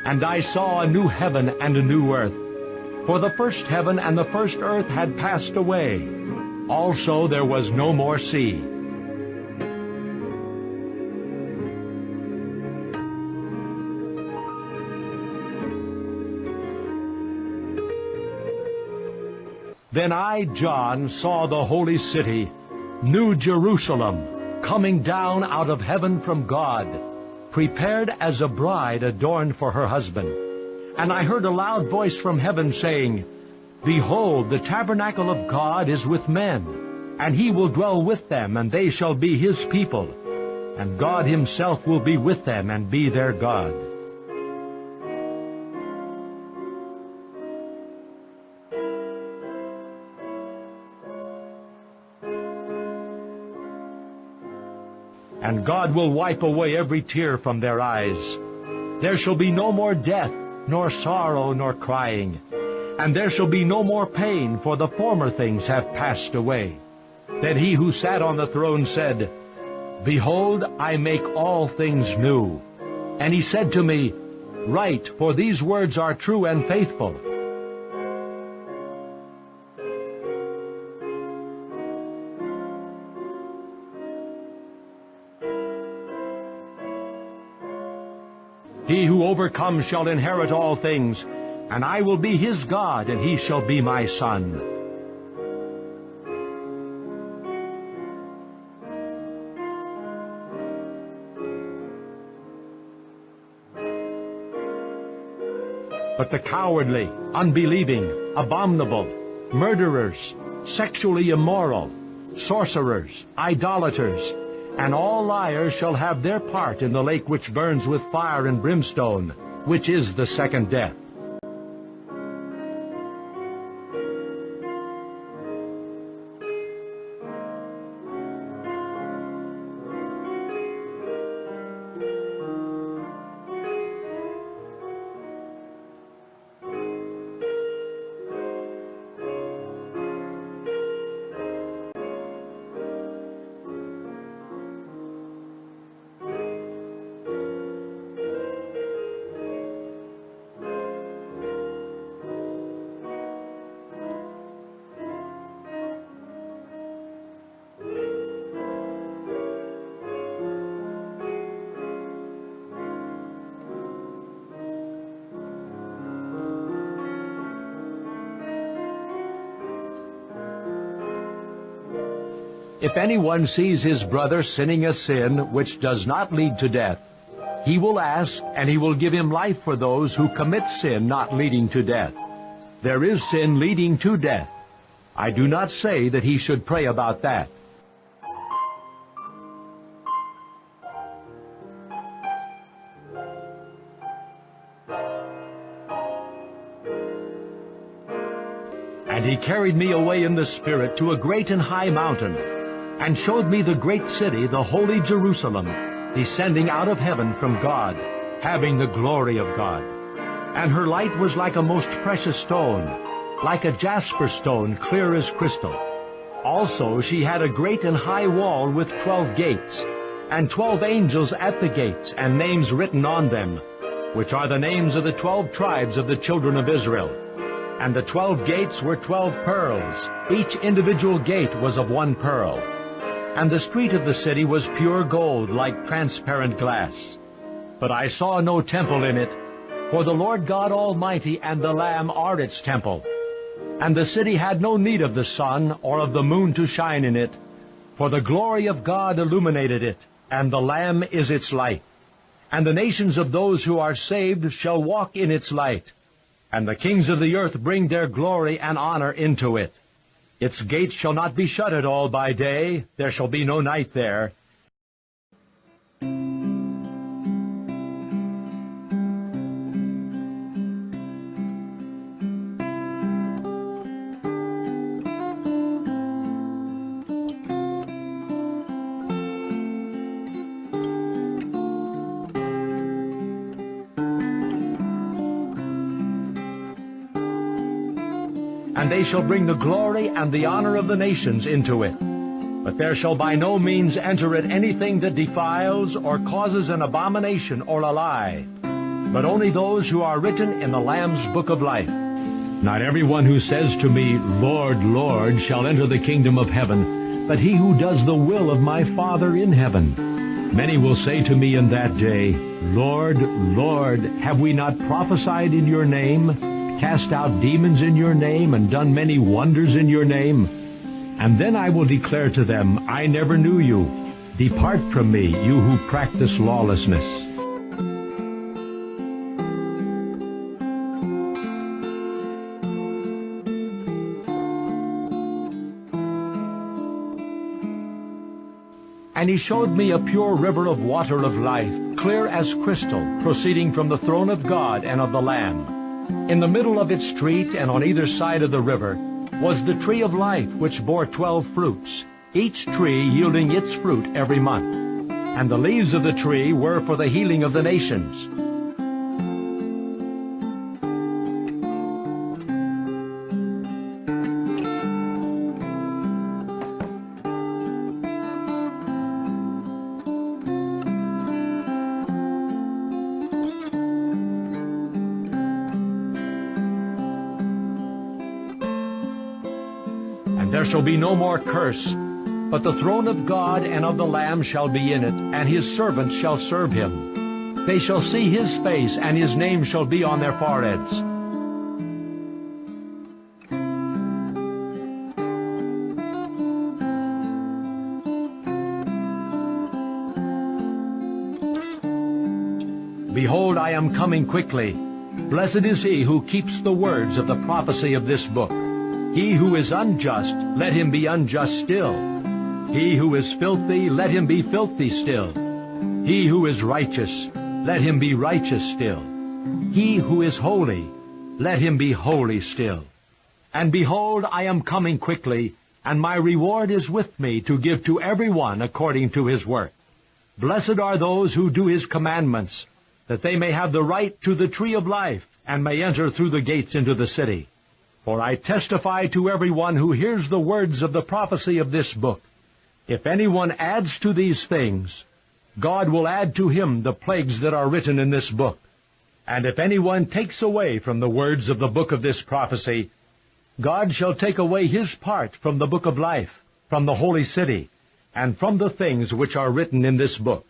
And I saw a new heaven and a new earth. For the first heaven and the first earth had passed away. Also there was no more sea. Then I, John, saw the holy city, New Jerusalem, coming down out of heaven from God, prepared as a bride adorned for her husband. And I heard a loud voice from heaven saying, Behold, the tabernacle of God is with men, and he will dwell with them, and they shall be his people. And God himself will be with them and be their God. And God will wipe away every tear from their eyes. There shall be no more death, nor sorrow, nor crying. And there shall be no more pain, for the former things have passed away. Then he who sat on the throne said, Behold, I make all things new. And he said to me, Write, for these words are true and faithful. He who overcomes shall inherit all things, and I will be his God, and he shall be my son. But the cowardly, unbelieving, abominable, murderers, sexually immoral, sorcerers, idolaters, and all liars shall have their part in the lake which burns with fire and brimstone, which is the second death. If anyone sees his brother sinning a sin which does not lead to death, he will ask, and he will give him life for those who commit sin not leading to death. There is sin leading to death. I do not say that he should pray about that. And he carried me away in the Spirit to a great and high mountain, and showed me the great city, the holy Jerusalem, descending out of heaven from God, having the glory of God. And her light was like a most precious stone, like a jasper stone, clear as crystal. Also she had a great and high wall with 12 gates, and 12 angels at the gates, and names written on them, which are the names of the 12 tribes of the children of Israel. And the 12 gates were 12 pearls. Each individual gate was of 1 pearl. And the street of the city was pure gold, like transparent glass. But I saw no temple in it, for the Lord God Almighty and the Lamb are its temple. And the city had no need of the sun or of the moon to shine in it, for the glory of God illuminated it, and the Lamb is its light. And the nations of those who are saved shall walk in its light, and the kings of the earth bring their glory and honor into it. Its gates shall not be shut at all by day, there shall be no night there. And they shall bring the glory and the honor of the nations into it. But there shall by no means enter it anything that defiles or causes an abomination or a lie, but only those who are written in the Lamb's book of life. Not everyone who says to me, Lord, Lord, shall enter the kingdom of heaven, but he who does the will of my Father in heaven. Many will say to me in that day, Lord, Lord, have we not prophesied in your name, cast out demons in your name, and done many wonders in your name? And then I will declare to them, I never knew you. Depart from me, you who practice lawlessness. And he showed me a pure river of water of life, clear as crystal, proceeding from the throne of God and of the Lamb. In the middle of its street and on either side of the river was the tree of life, which bore 12 fruits, each tree yielding its fruit every month. And the leaves of the tree were for the healing of the nations. And there shall be no more curse, but the throne of God and of the Lamb shall be in it, and his servants shall serve him. They shall see his face, and his name shall be on their foreheads. Behold, I am coming quickly. Blessed is he who keeps the words of the prophecy of this book. He who is unjust, let him be unjust still. He who is filthy, let him be filthy still. He who is righteous, let him be righteous still. He who is holy, let him be holy still. And behold, I am coming quickly, and my reward is with me to give to every one according to his work. Blessed are those who do his commandments, that they may have the right to the tree of life, and may enter through the gates into the city. For I testify to everyone who hears the words of the prophecy of this book. If anyone adds to these things, God will add to him the plagues that are written in this book. And if anyone takes away from the words of the book of this prophecy, God shall take away his part from the book of life, from the holy city, and from the things which are written in this book.